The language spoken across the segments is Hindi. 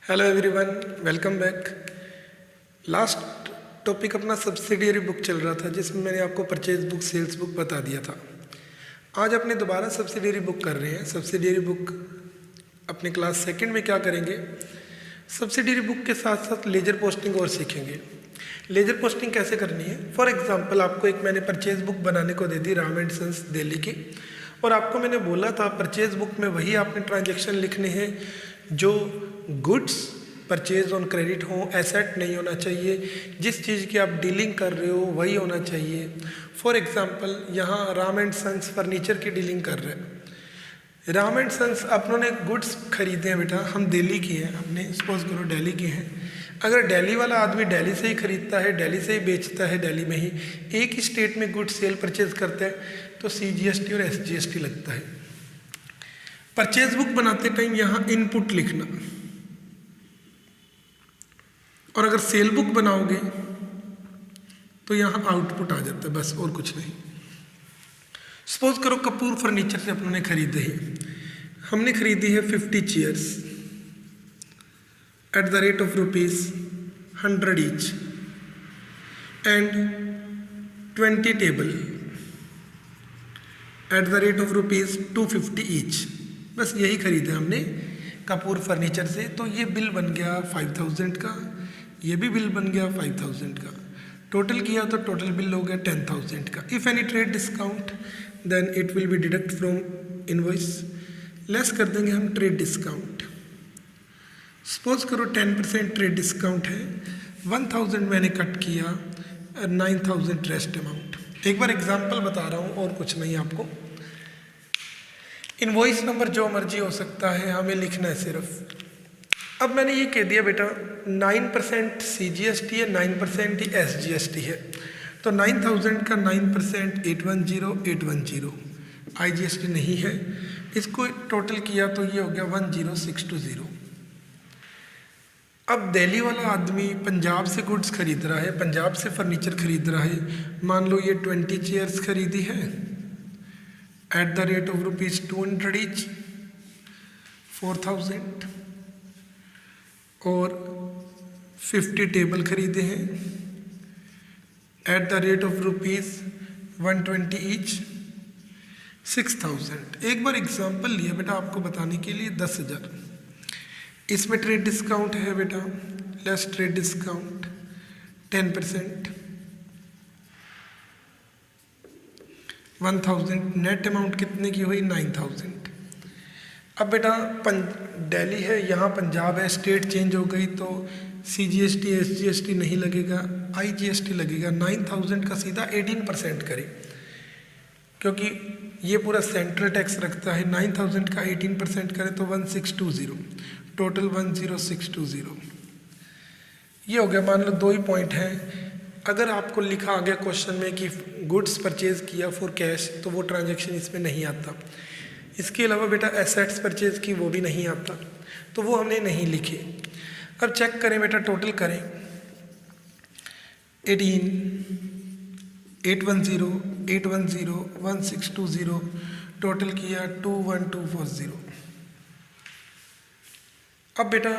Hello everyone, welcome back. Last topic अपना सब्सिडियरी बुक चल रहा था जिसमें मैंने आपको परचेज बुक, सेल्स बुक बता दिया था। आज अपने दोबारा सब्सिडियरी बुक कर रहे हैं। सब्सिडियरी बुक अपने क्लास सेकंड में क्या करेंगे, सब्सिडियरी बुक के साथ साथ लेजर पोस्टिंग और सीखेंगे। लेजर पोस्टिंग कैसे करनी है। फॉर एग्जांपल आपको एक मैंने परचेज बुक बनाने को दे दी राम एंड सन्स दिल्ली की, और आपको मैंने बोला था परचेज बुक में वही आपने ट्रांजैक्शन लिखने हैं जो गुड्स परचेज ऑन क्रेडिट हो, एसेट नहीं होना चाहिए। जिस चीज़ की आप डीलिंग कर रहे हो वही होना चाहिए। फॉर एग्जांपल यहाँ राम एंड सन्स फर्नीचर की डीलिंग कर रहे हैं। राम एंड सन्स अपनों गुड्स खरीदे हैं बेटा, हम दिल्ली की हैं, हमने सपोज करो दिल्ली की हैं। अगर दिल्ली वाला आदमी दिल्ली से ही खरीदता है, दिल्ली से ही बेचता है, दिल्ली में ही एक ही स्टेट में गुड्स सेल परचेज करता है तो CGST और SGST लगता है। परचेज बुक बनाते टाइम यहाँ इनपुट लिखना, और अगर सेल बुक बनाओगे तो यहाँ आउटपुट आ जाता है, बस और कुछ नहीं। सपोज करो कपूर फर्नीचर से अपने खरीदे हैं, हमने खरीदी है 50 chairs at the rate of ₹100 each and 20 table at the rate of ₹250 each. बस यही खरीदा हमने कपूर फर्नीचर से। तो ये बिल बन गया 5000 का, ये भी बिल बन गया 5000 का। टोटल किया तो टोटल बिल हो गया 10000 का। If any trade discount then it will be deduct from invoice. Less कर देंगे हम ट्रेड डिस्काउंट। सपोज करो 10% ट्रेड डिस्काउंट है, 1000 मैंने कट किया, 9000 रेस्ट अमाउंट। एक बार एग्जांपल बता रहा हूँ और कुछ नहीं आपको। इनवॉइस नंबर जो मर्जी हो सकता है, हमें लिखना है सिर्फ। अब मैंने ये कह दिया बेटा 9% CGST है, 9% ही SGST है। तो 9000 का 9% 810 IGST नहीं है। इसको टोटल किया तो ये हो गया 10620। अब दिल्ली वाला आदमी पंजाब से गुड्स खरीद रहा है, पंजाब से फर्नीचर खरीद रहा है। मान लो ये 20 चेयर्स खरीदी है at the rate of ₹200 each, 4000, और 50 टेबल खरीदे हैं at the rate of ₹120 each, 6000। एक बार एग्जांपल लिया बेटा आपको बताने के लिए 10,000। इसमें ट्रेड डिस्काउंट है बेटा, less trade discount 10%, 1000। Net amount कितने की हुई 9000। अब बेटा दिल्ली है, यहाँ पंजाब है, स्टेट चेंज हो गई तो CGST SGST नहीं लगेगा, IGST लगेगा। 9000 का सीधा 18% करें, क्योंकि ये पूरा सेंट्रल टैक्स रखता है। 9000 का 18% करें तो 1620, टोटल 10620। ये हो गया। मान लो 2 ही पॉइंट हैं। अगर आपको लिखा आ गया क्वेश्चन में कि गुड्स परचेज किया फॉर कैश, तो वो ट्रांजैक्शन इसमें नहीं आता। इसके अलावा बेटा एसेट्स परचेज की, वो भी नहीं आता, तो वो हमने नहीं लिखे। अब चेक करें बेटा, टोटल करें 18, 810, 810, 1620, टोटल किया 21240। अब बेटा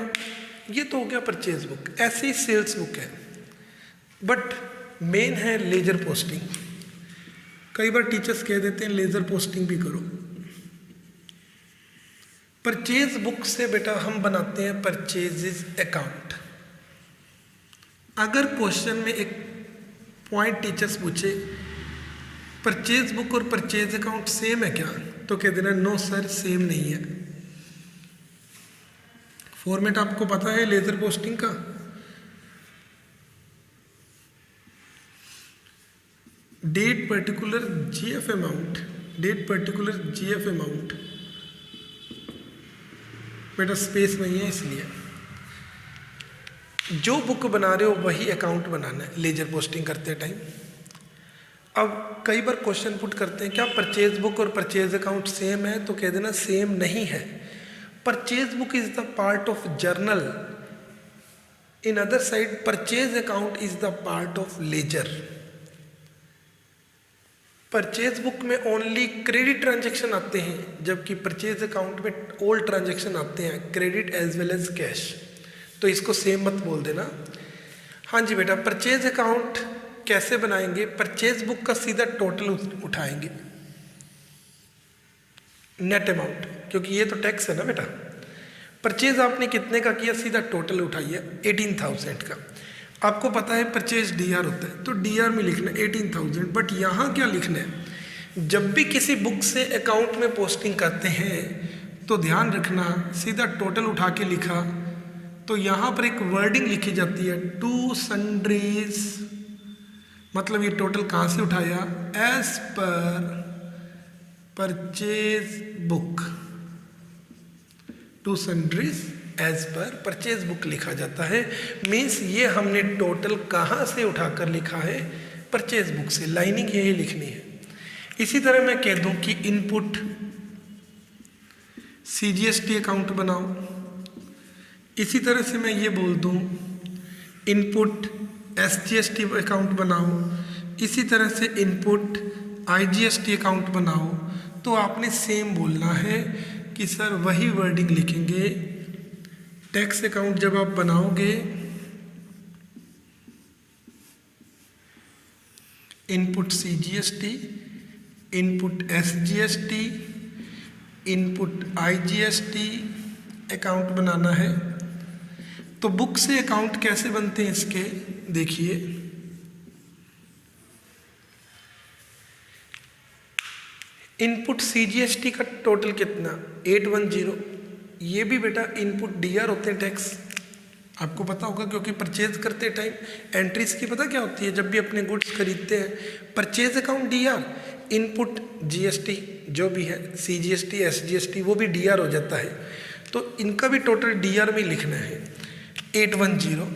ये तो हो गया परचेज बुक। ऐसे ही सेल्स बुक है, बट मेन है लेजर पोस्टिंग। कई बार टीचर्स कह देते हैं लेजर पोस्टिंग भी करो। परचेज बुक से बेटा हम बनाते हैं परचेजेस अकाउंट। अगर क्वेश्चन में एक पॉइंट टीचर्स पूछे परचेज बुक और परचेज अकाउंट सेम है क्या, तो कह देना नो सर सेम नहीं है। फॉर्मेट आपको पता है लेजर पोस्टिंग का। Date particular GF amount, date particular GF amount, बेटा स्पेस नहीं है इसलिए जो बुक बना रहे हो वही अकाउंट बनाना है लेजर पोस्टिंग करते टाइम। अब कई बार क्वेश्चन पुट करते हैं क्या परचेज बुक और परचेज अकाउंट सेम है, तो कह देना सेम नहीं है। Purchase book is the part of journal, in other side purchase account is the part of ledger. Purchase book में ओनली क्रेडिट ट्रांजैक्शन आते हैं, जबकि परचेज अकाउंट में ऑल ट्रांजैक्शन आते हैं, credit as well as cash. तो इसको सेम मत बोल देना। हाँ जी बेटा, परचेज अकाउंट कैसे बनाएंगे? परचेज बुक का सीधा टोटल उठाएंगे, नेट अमाउंट, क्योंकि ये तो टैक्स है ना बेटा। परचेज आपने कितने का किया, सीधा टोटल उठाइए 18,000 का। आपको पता है परचेज डीआर होता है, तो डीआर में लिखना 18,000। बट यहाँ क्या लिखना है, जब भी किसी बुक से अकाउंट में पोस्टिंग करते हैं तो ध्यान रखना, सीधा टोटल उठा के लिखा तो यहाँ पर एक वर्डिंग लिखी जाती है, टू सन्ड्रीज, मतलब ये टोटल कहाँ से उठाया, as per purchase book, to sundries as per purchase book लिखा जाता है। मीन्स ये हमने टोटल कहाँ से उठाकर लिखा है, परचेज बुक से। लाइनिंग यही लिखनी है। इसी तरह मैं कह दूं कि इनपुट सीजीएसटी अकाउंट बनाओ, इसी तरह से मैं ये बोल दूं इनपुट एसजीएसटी अकाउंट बनाओ, इसी तरह से इनपुट आईजीएसटी अकाउंट बनाओ, तो आपने सेम बोलना है कि सर वही वर्डिंग लिखेंगे। टैक्स अकाउंट जब आप बनाओगे, input CGST, input SGST, input IGST account बनाना है। तो बुक से अकाउंट कैसे बनते हैं इसके देखिए, इनपुट सीजीएसटी का टोटल कितना 810। ये भी बेटा इनपुट डीआर होते हैं टैक्स, आपको पता होगा, क्योंकि परचेज करते टाइम एंट्रीज की पता क्या होती है, जब भी अपने गुड्स खरीदते हैं purchase account DR, input GST जो भी है सीजीएसटी एसजीएसटी वो भी डीआर हो जाता है। तो इनका भी टोटल डीआर में लिखना है 810।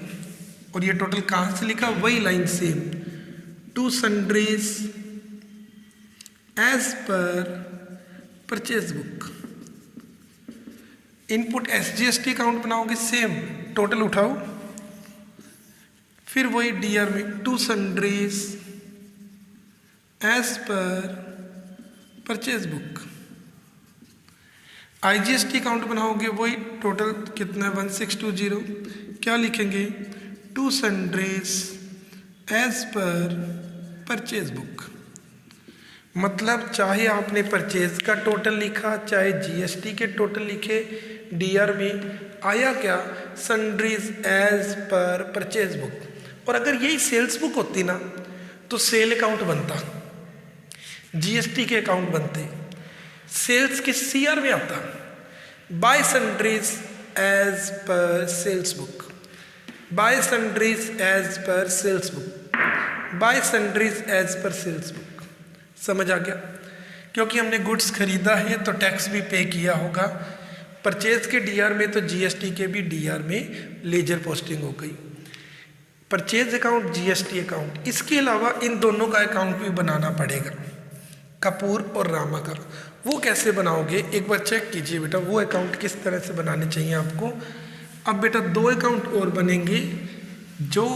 और ये टोटल कहाँ से लिखा, वही line same, to sundries as per purchase book. Input SGST account बनाओगे, सेम टोटल उठाओ, फिर वही डीआर में to sundries as per purchase book. IGST account बनाओगे, वही टोटल कितना है 1620, क्या लिखेंगे, to sundries as per purchase book. मतलब चाहे आपने परचेज का टोटल लिखा, चाहे जीएसटी के टोटल लिखे, डीआर में आया क्या, sundries as per purchase book. और अगर यही सेल्स बुक होती ना तो सेल अकाउंट बनता, जीएसटी के अकाउंट बनते, सेल्स के सीआर में आता, by sundries as per sales book, by sundries as per sales book, by sundries as per sales book. समझ आ गया? क्योंकि हमने गुड्स खरीदा है तो टैक्स भी पे किया होगा, परचेज के डीआर में तो जीएसटी के भी डीआर में लेजर पोस्टिंग हो गई। परचेज अकाउंट, जीएसटी अकाउंट, इसके अलावा इन दोनों का अकाउंट भी बनाना पड़ेगा, कपूर और रामा का। वो कैसे बनाओगे एक बार चेक कीजिए बेटा, वो अकाउंट किस तरह से बनाने चाहिए आपको। अब बेटा दो अकाउंट और बनेंगे, जो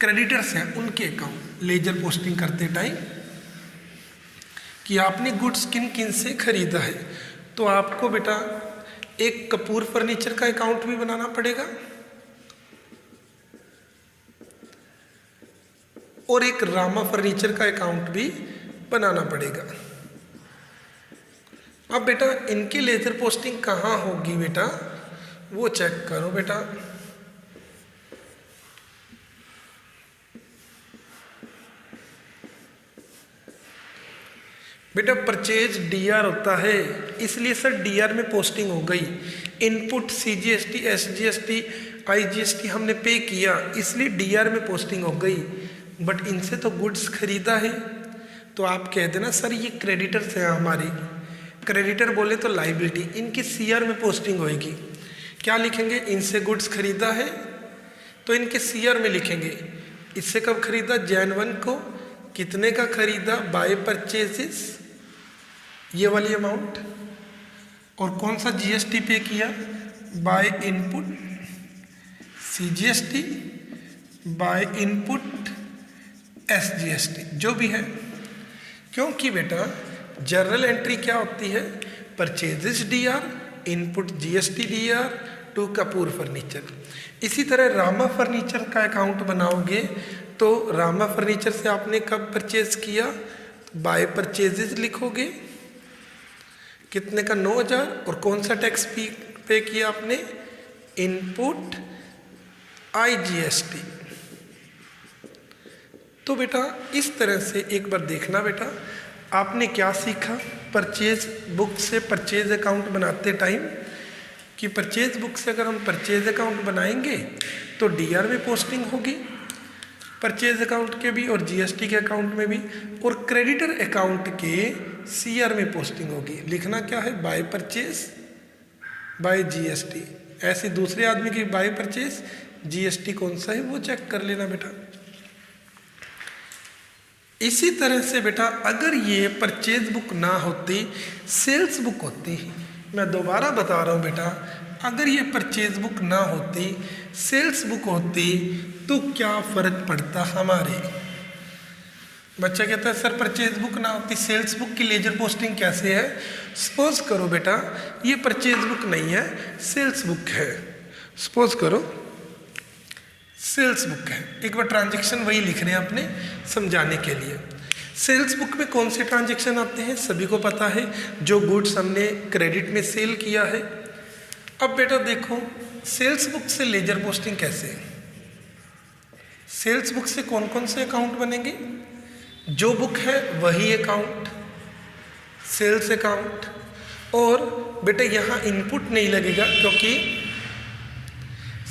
क्रेडिटर्स हैं उनके अकाउंट लेजर पोस्टिंग करते टाइम, कि आपने गुड्स किन किन से खरीदा है। तो आपको बेटा एक कपूर फर्नीचर का अकाउंट भी बनाना पड़ेगा और एक रामा फर्नीचर का अकाउंट भी बनाना पड़ेगा। अब बेटा इनकी लेजर पोस्टिंग कहाँ होगी बेटा, वो चेक करो बेटा। बेटा परचेज डीआर होता है, इसलिए सर डीआर में पोस्टिंग हो गई। इनपुट सीजीएसटी एसजीएसटी आईजीएसटी हमने पे किया, इसलिए डीआर में पोस्टिंग हो गई। बट इनसे तो गुड्स खरीदा है, तो आप कह देना सर ये क्रेडिटर्स हैं हमारी, क्रेडिटर बोले तो लाइबिलिटी, इनकी सीआर में पोस्टिंग होएगी। क्या लिखेंगे, इनसे गुड्स खरीदा है तो इनके सीआर में लिखेंगे। इससे कब खरीदा, Jan 1 को, कितने का खरीदा, बाय परचेजेस, ये वाली अमाउंट। और कौन सा जीएसटी पे किया, by input CGST, by input SGST, जो भी है। क्योंकि बेटा जर्नल एंट्री क्या होती है, purchases DR, input GST DR, to Kapoor furniture. इसी तरह रामा फर्नीचर का अकाउंट बनाओगे तो रामा फर्नीचर से आपने कब परचेज किया, बाय परचेजेस लिखोगे, कितने का 9,000, और कौन सा टैक्स पे किया आपने, इनपुट IGST। तो बेटा इस तरह से एक बार देखना बेटा आपने क्या सीखा परचेज बुक से परचेज अकाउंट बनाते टाइम, कि परचेज बुक से अगर हम परचेज अकाउंट बनाएंगे तो DR में पोस्टिंग होगी परचेज अकाउंट के भी और GST के अकाउंट में भी, और क्रेडिटर अकाउंट के CR में पोस्टिंग होगी। लिखना क्या है, बाय परचेज बाय GST। ऐसे दूसरे आदमी की बाय परचेज GST कौन सा है वो चेक कर लेना बेटा। इसी तरह से बेटा अगर ये परचेज बुक ना होती, सेल्स बुक होती, मैं दोबारा बता रहा हूँ बेटा, अगर ये परचेज बुक ना होती, सेल्स बुक होती, तो क्या फ़र्क पड़ता हमारे। बच्चा कहता है सर परचेज बुक ना होती, सेल्स बुक की लेजर पोस्टिंग कैसे है। सपोज करो बेटा ये परचेज बुक नहीं है, सेल्स बुक है, सपोज करो सेल्स बुक है। एक बार ट्रांजैक्शन वही लिख रहे हैं अपने समझाने के लिए। सेल्स बुक में कौन से ट्रांजैक्शन आते हैं सभी को पता है, जो गुड्स हमने क्रेडिट में सेल किया है। अब बेटा देखो सेल्स बुक से लेजर पोस्टिंग कैसे है, सेल्स बुक से कौन कौन से अकाउंट बनेंगे, जो बुक है वही अकाउंट, सेल्स अकाउंट। और बेटा यहाँ इनपुट नहीं लगेगा क्योंकि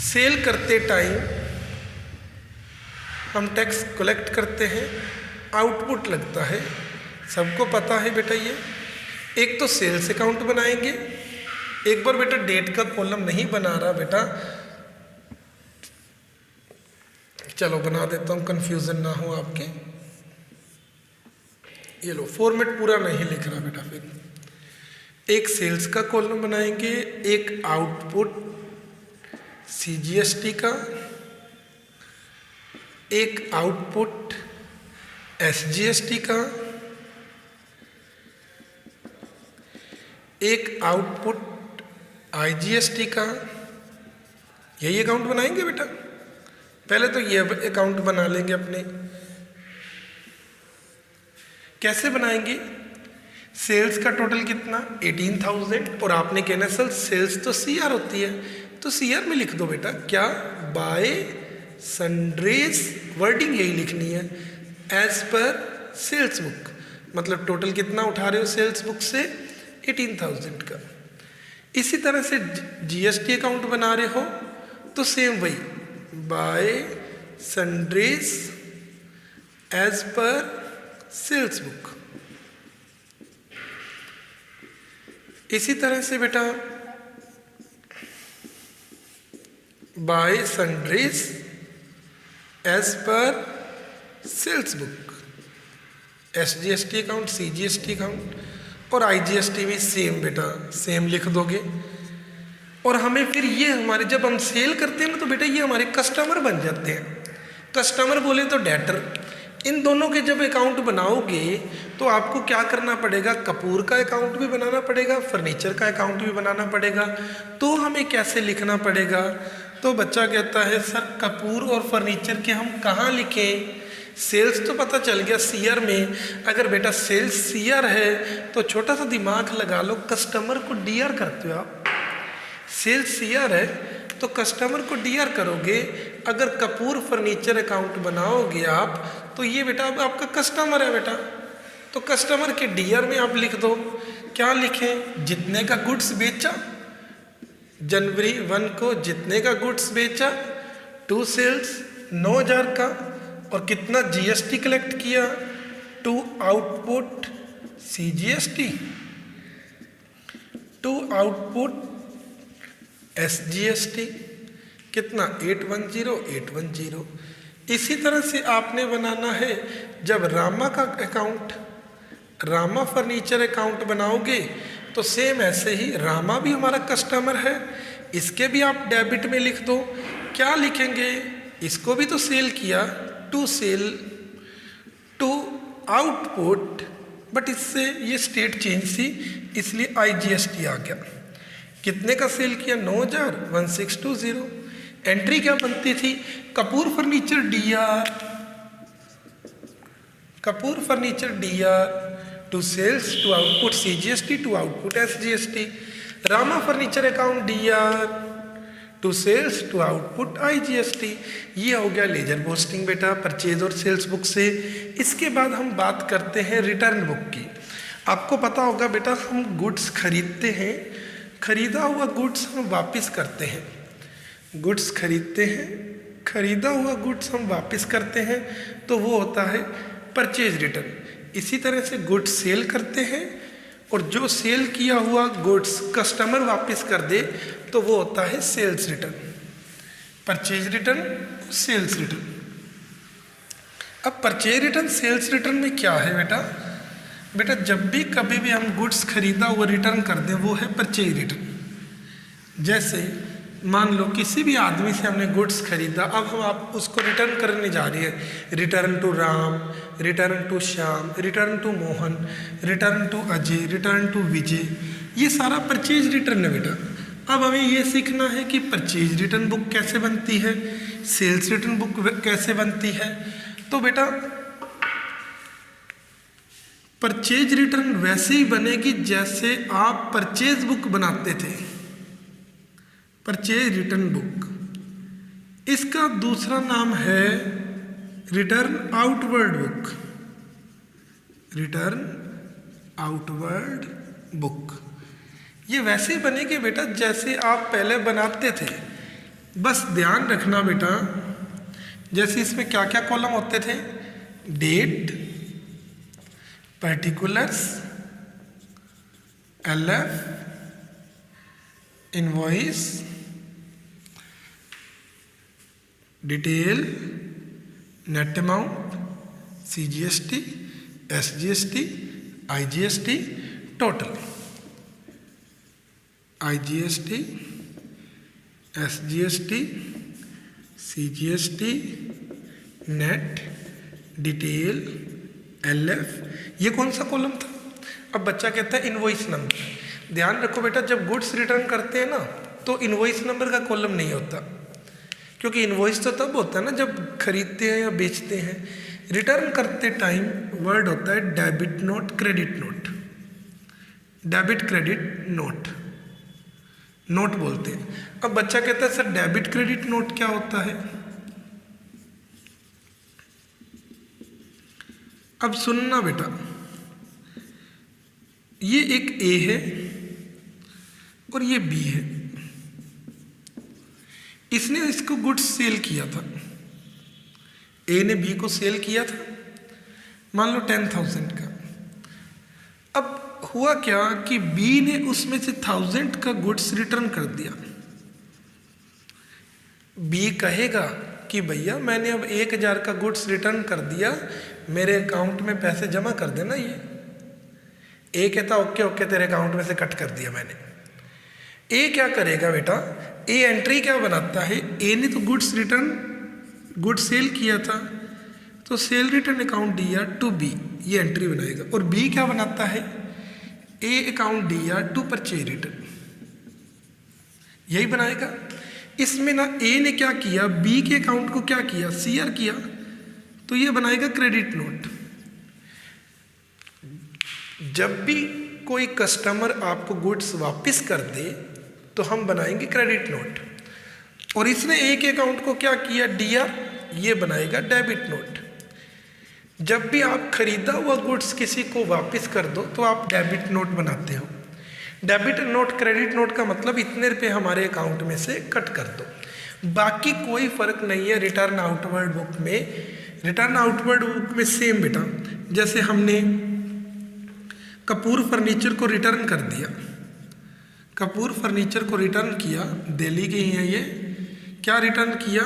सेल करते टाइम हम टैक्स कलेक्ट करते हैं, आउटपुट लगता है, सबको पता है बेटा। ये एक तो सेल्स अकाउंट बनाएंगे, एक बार बेटा डेट का कॉलम नहीं बना रहा बेटा, चलो बना देता हूँ कंफ्यूजन ना हो आपके। ये लो फॉर्मेट पूरा नहीं लिख रहा बेटा। फिर एक सेल्स का कॉलम बनाएंगे, एक आउटपुट CGST का, एक आउटपुट SGST का, एक आउटपुट IGST का। यही अकाउंट बनाएंगे बेटा। पहले तो ये अकाउंट बना लेंगे अपने। कैसे बनाएंगे, सेल्स का टोटल कितना 18,000, और आपने कहना सर सेल्स तो CR होती है, तो CR में लिख दो बेटा क्या, बाय सन्ड्रीज, वर्डिंग यही लिखनी है, एज पर सेल्स बुक। मतलब टोटल कितना उठा रहे हो सेल्स बुक से, 18,000 का। इसी तरह से GST अकाउंट बना रहे हो तो सेम वही, by sundries as per sales book. इसी तरह से बेटा by sundries as per sales book, SGST account, CGST account और IGST भी सेम बेटा, सेम लिख दोगे। और हमें फिर ये हमारे जब हम सेल करते हैं ना तो बेटा ये हमारे कस्टमर बन जाते हैं। कस्टमर बोले तो डेटर। इन दोनों के जब अकाउंट बनाओगे तो आपको क्या करना पड़ेगा, कपूर का अकाउंट भी बनाना पड़ेगा, फर्नीचर का अकाउंट भी बनाना पड़ेगा। तो हमें कैसे लिखना पड़ेगा, तो बच्चा कहता है सर कपूर और फर्नीचर के हम कहाँ लिखें। सेल्स तो पता चल गया CR में, अगर बेटा सेल्स CR है तो छोटा सा दिमाग लगा लो, कस्टमर को DR करते हो आप। सेल्स CR है तो कस्टमर को DR करोगे। अगर कपूर फर्नीचर अकाउंट बनाओगे आप तो ये बेटा अब आपका कस्टमर है बेटा, तो कस्टमर के DR में आप लिख दो, क्या लिखें, जितने का गुड्स बेचा, जनवरी 1 को जितने का गुड्स बेचा, टू सेल्स 9,000 का, और कितना GST कलेक्ट किया, to output CGST, to output SGST, कितना 810। इसी तरह से आपने बनाना है जब रामा का अकाउंट, रामा फर्नीचर अकाउंट बनाओगे तो सेम ऐसे ही, रामा भी हमारा कस्टमर है, इसके भी आप डेबिट में लिख दो। क्या लिखेंगे, इसको भी तो सेल किया, to sale, to output, but इससे ये स्टेट चेंज थी इसलिए IGST आ गया। कितने का सेल किया? 9,000, 1620। एंट्री क्या बनती थी? Kapoor furniture DR, Kapoor furniture DR to sales to output CGST to output SGST. Rama furniture account DR to sales to output IGST. ये हो गया लेजर पोस्टिंग बेटा परचेज और सेल्स बुक से। इसके बाद हम बात करते हैं रिटर्न बुक की। आपको पता होगा बेटा, हम गुड्स खरीदते हैं, खरीदा हुआ गुड्स हम वापस करते हैं, गुड्स खरीदते हैं, खरीदा हुआ गुड्स हम वापस करते हैं, तो वो होता है परचेज रिटर्न। इसी तरह से गुड्स सेल करते हैं और जो सेल किया हुआ गुड्स कस्टमर वापस कर दे तो वो होता है sales return. Purchase return, sales return. अब परचेज रिटर्न सेल्स रिटर्न में क्या है बेटा? बेटा जब भी कभी भी हम गुड्स खरीदा हुआ रिटर्न कर दें वो है परचेज रिटर्न। जैसे मान लो किसी भी आदमी से हमने गुड्स खरीदा, अब हम आप उसको रिटर्न करने जा रही है। Return to Ram, return to Shyam, return to Mohan, return to Ajay, return to Vijay, ये सारा परचेज रिटर्न है बेटा। अब हमें ये सीखना है कि परचेज रिटर्न बुक कैसे बनती है, सेल्स रिटर्न बुक कैसे बनती है। तो बेटा परचेज रिटर्न वैसे ही बनेगी जैसे आप परचेज बुक बनाते थे, परचेज रिटर्न बुक। इसका दूसरा नाम है return outward book, return outward book. ये वैसे ही बनेगी बेटा जैसे आप पहले बनाते थे। बस ध्यान रखना बेटा, जैसे इसमें क्या क्या कॉलम होते थे? Date, particulars, LF, invoice, detail, net amount, CGST, SGST, IGST, total. IGST, SGST, CGST, net, detail, LF, ये कौन सा कॉलम था? अब बच्चा कहता है इनवॉइस नंबर। ध्यान रखो बेटा, जब गुड्स रिटर्न करते हैं ना तो इनवॉइस नंबर का कॉलम नहीं होता, क्योंकि इनवॉइस तो तब होता है ना जब खरीदते हैं या बेचते हैं। रिटर्न करते टाइम वर्ड होता है debit note, credit note, debit credit note, note बोलते हैं। अब बच्चा कहता है सर डेबिट क्रेडिट नोट क्या होता है? अब सुनना बेटा, ये एक ए है और ये बी है। इसने इसको गुड्स सेल किया था, ए ने बी को सेल किया था, मान लो 10,000 का। अब हुआ क्या कि बी ने उसमें से 1000 का गुड्स रिटर्न कर दिया। बी कहेगा कि भैया मैंने अब 1000 का गुड्स रिटर्न कर दिया, मेरे अकाउंट में पैसे जमा कर देना। ये ए कहता ओके ओके, तेरे अकाउंट में से कट कर दिया मैंने। ए क्या करेगा बेटा? ए एंट्री क्या बनाता है? ए ने तो गुड्स रिटर्न, गुड्स सेल किया था, तो sale return account DR to B, ये एंट्री बनाएगा। और बी क्या बनाता है? A account DR to purchase return, यही बनाएगा। इसमें ना ए ने क्या किया, बी के अकाउंट को क्या किया? सीआर किया, तो ये बनाएगा क्रेडिट नोट। जब भी कोई कस्टमर आपको गुड्स वापस कर दे तो हम बनाएंगे क्रेडिट नोट। और इसने ए के अकाउंट को क्या किया? डीआर, ये बनाएगा डेबिट नोट। जब भी आप खरीदा हुआ गुड्स किसी को वापस कर दो तो आप डेबिट नोट बनाते हो। डेबिट नोट, क्रेडिट नोट का मतलब इतने रुपए हमारे अकाउंट में से कट कर दो। बाकी कोई फर्क नहीं है रिटर्न आउटवर्ड बुक में। रिटर्न आउटवर्ड बुक में सेम बेटा, जैसे हमने कपूर फर्नीचर को रिटर्न कर दिया, कपूर फर्नीचर को रिटर्न किया, दिल्ली के ही है ये। क्या रिटर्न किया?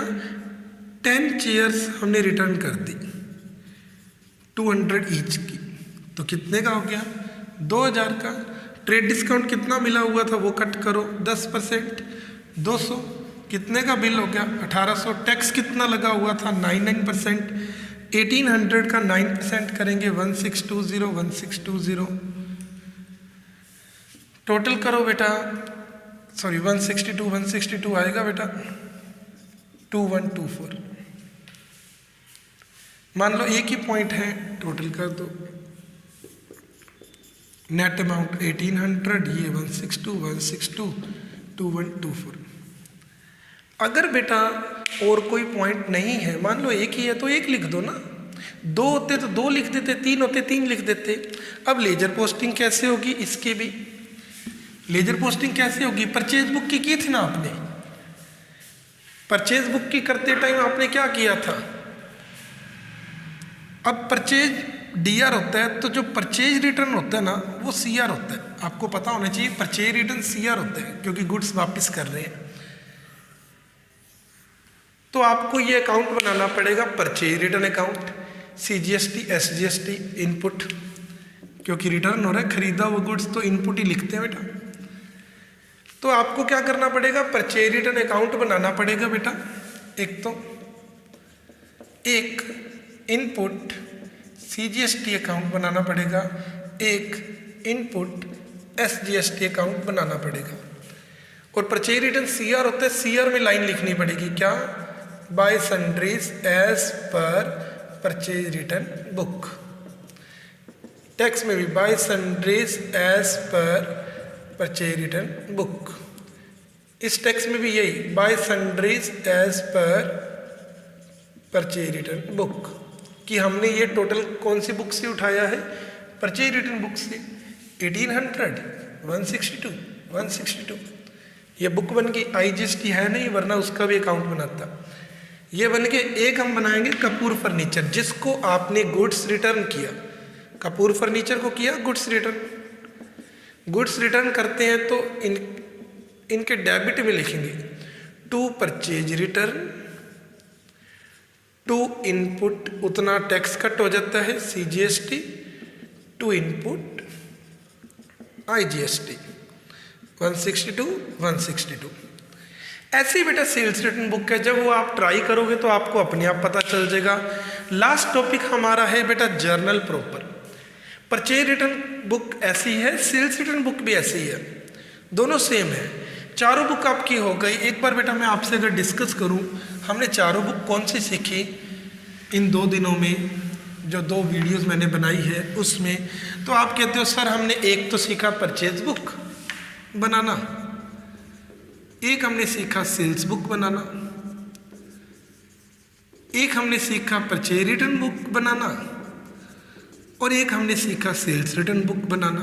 10 चेयर्स हमने रिटर्न कर दी 200 ईच की, तो कितने का हो गया? 2000 का। ट्रेड डिस्काउंट कितना मिला हुआ था वो कट करो, 10%, 200, कितने का बिल हो गया? 1800। टैक्स कितना लगा हुआ था? 99%। 1800 का 9% करेंगे 1620, 1620। टोटल करो बेटा सॉरी 162 आएगा बेटा 2124। मान लो एक ही पॉइंट है, टोटल कर दो। नेट अमाउंट 1800, ये 162 2124। अगर बेटा और कोई पॉइंट नहीं है, मान लो एक ही है तो एक लिख दो ना, दो होते तो दो लिख देते, तीन होते तीन लिख देते। अब लेजर पोस्टिंग कैसे होगी, इसके भी लेजर पोस्टिंग कैसे होगी, परचेज बुक की थी ना आपने। परचेज बुक की करते टाइम आपने क्या किया था, अब परचेज डीआर होता है तो जो परचेज रिटर्न होता है ना वो सीआर होता है। आपको पता होना चाहिए परचेज रिटर्न सीआर होता है क्योंकि गुड्स वापस कर रहे हैं। तो आपको ये अकाउंट बनाना पड़ेगा, purchase return account, CGST SGST input, क्योंकि रिटर्न हो रहा है खरीदा वो गुड्स तो इनपुट ही लिखते हैं बेटा। तो आपको क्या करना पड़ेगा, परचेज रिटर्न अकाउंट बनाना पड़ेगा बेटा। एक तो एक इनपुट सीजीएसटी अकाउंट बनाना पड़ेगा, एक इनपुट एसजीएसटी अकाउंट बनाना पड़ेगा। और परचेज रिटर्न सीआर होता है, सीआर में लाइन लिखनी पड़ेगी क्या, by sundries as per purchase return book. Tax में भी by sundries as per purchase return book. इस टैक्स में भी यही by sundries as per purchase return book, कि हमने ये टोटल कौन सी बुक से उठाया है, परचेज रिटर्न बुक से। 1800 162 162 ये बुक बन गई। आईजीएसटी है नहीं, वरना उसका भी अकाउंट बनाता। ये बन के एक हम बनाएंगे कपूर फर्नीचर, जिसको आपने गुड्स रिटर्न किया, कपूर फर्नीचर को किया गुड्स रिटर्न। गुड्स रिटर्न करते हैं तो इनके डेबिट में लिखेंगे to purchase return, to input उतना टैक्स कट हो जाता है सीजीएसटी, टू इनपुट आईजीएसटी 162 162। ऐसी बेटा सेल्स रिटर्न बुक है, जब वो आप ट्राई करोगे तो आपको अपने आप पता चल जाएगा। लास्ट टॉपिक हमारा है बेटा journal proper. Purchase return book ऐसी है, सेल्स रिटर्न बुक भी ऐसी है, दोनों सेम है। चारों बुक आपकी हो गई। एक बार बेटा मैं आपसे अगर डिस्कस करूं, हमने चारों बुक कौन सी सीखी इन 2 दिनों में, जो 2 वीडियोस मैंने बनाई है उसमें, तो आप कहते हो सर हमने एक तो सीखा परचेज बुक बनाना, एक हमने सीखा सेल्स बुक बनाना, एक हमने सीखा परचेज रिटर्न बुक बनाना, और एक हमने सीखा सेल्स रिटर्न बुक बनाना।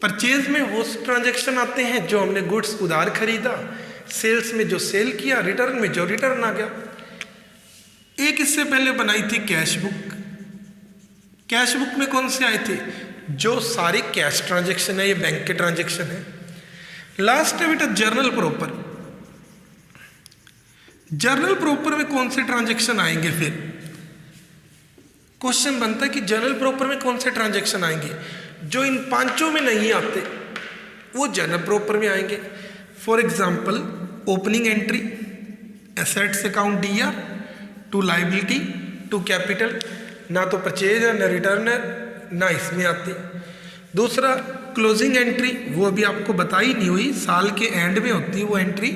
परचेज में वो ट्रांजैक्शन आते हैं जो हमने गुड्स उधार खरीदा, सेल्स में जो सेल किया, रिटर्न में जो रिटर्न आ गया। एक इससे पहले बनाई थी कैश बुक। कैश बुक में कौन से आए थे, जो सारे कैश ट्रांजैक्शन है, ये बैंक के ट्रांजैक्शन है। लास्ट है बेटा जर्नल प्रॉपर। जर्नल प्रॉपर में कौन से ट्रांजैक्शन आएंगे, फिर क्वेश्चन बनता है कि जर्नल प्रॉपर में कौन से ट्रांजैक्शन आएंगे, जो इन 5 में नहीं आते वो जर्नल प्रॉपर में आएंगे। For example opening entry, assets account DR, to liability, to capital, ना तो परचेज है, ना रिटर्न है, ना इसमें आती। दूसरा क्लोजिंग एंट्री, वो अभी आपको बताई नहीं हुई, साल के एंड में होती है वो एंट्री,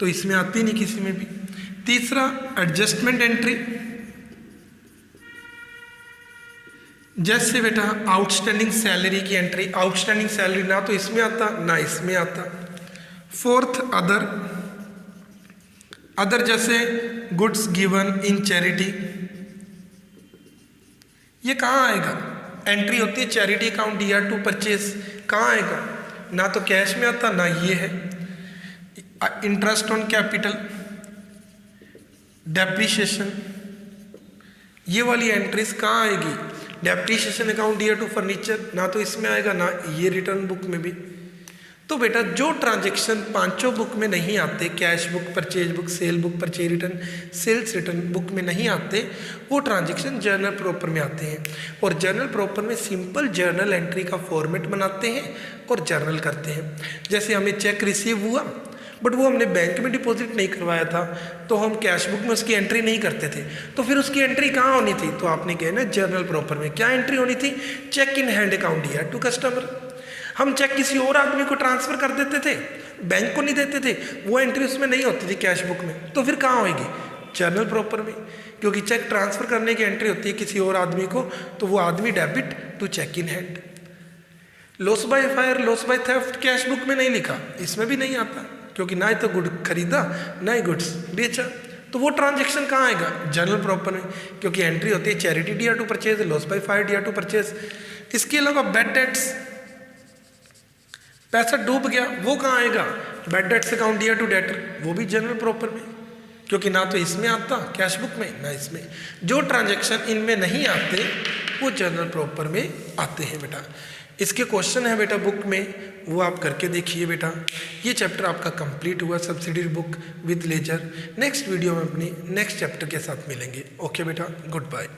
तो इसमें आती नहीं किसी में भी। तीसरा एडजस्टमेंट एंट्री, जैसे बेटा आउटस्टैंडिंग सैलरी की एंट्री, आउटस्टैंडिंग सैलरी ना तो इसमें आता ना इसमें आता। फोर्थ अदर, अदर जैसे गुड्स गिवन इन चैरिटी, ये कहाँ आएगा, एंट्री होती है charity account DR to purchase, कहाँ आएगा, ना तो कैश में आता ना ये है। इंटरेस्ट ऑन कैपिटल, डेप्रीशिएशन, ये वाली एंट्रीज कहाँ आएगी, depreciation account DR to furniture, ना तो इसमें आएगा ना ये रिटर्न बुक में भी। तो बेटा जो ट्रांजैक्शन 5 बुक में नहीं आते, cash book, purchase book, sale book, purchase return, sales return book में नहीं आते, वो ट्रांजैक्शन जर्नल प्रॉपर में आते हैं। और जर्नल प्रॉपर में सिंपल जर्नल एंट्री का फॉर्मेट बनाते हैं और जर्नल करते हैं। जैसे हमें चेक रिसीव हुआ बट वो हमने बैंक में डिपॉजिट नहीं करवाया था, तो हम कैश बुक में उसकी एंट्री नहीं करते थे, तो फिर उसकी एंट्री कहाँ होनी थी, तो आपने कहा ना जर्नल प्रॉपर में क्या एंट्री होनी थी, cheque in hand account DR to customer. हम चेक किसी और आदमी को ट्रांसफ़र कर देते थे, बैंक को नहीं देते थे, वो एंट्री उसमें नहीं होती थी कैश बुक में, तो फिर कहाँ होएगी? जर्नल प्रॉपर में, क्योंकि चेक ट्रांसफ़र करने की एंट्री होती है किसी और आदमी को, तो वो आदमी debit to cheque in hand. Loss by fire, loss by theft cash book में नहीं लिखा, इसमें भी नहीं आता, क्योंकि ना ही तो गुड खरीदा ना ही गुड्स बेचा, तो वो ट्रांजेक्शन कहाँ आएगा? जर्नल प्रॉपर में, क्योंकि एंट्री होती है charity dear to purchase, loss by fire dear to purchase. इसके अलावा बैड डेट्स, पैसा डूब गया, वो कहाँ आएगा? Bad debts account dear to debtor, वो भी जनरल प्रॉपर में, क्योंकि ना तो इसमें आता कैश बुक में ना इसमें। जो ट्रांजैक्शन इनमें नहीं आते वो जनरल प्रॉपर में आते हैं बेटा। इसके क्वेश्चन है बेटा बुक में, वो आप करके देखिए बेटा। ये चैप्टर आपका कंप्लीट हुआ subsidiary book with ledger. Next video में अपनी नेक्स्ट चैप्टर के साथ मिलेंगे। ओके बेटा, गुड बाय।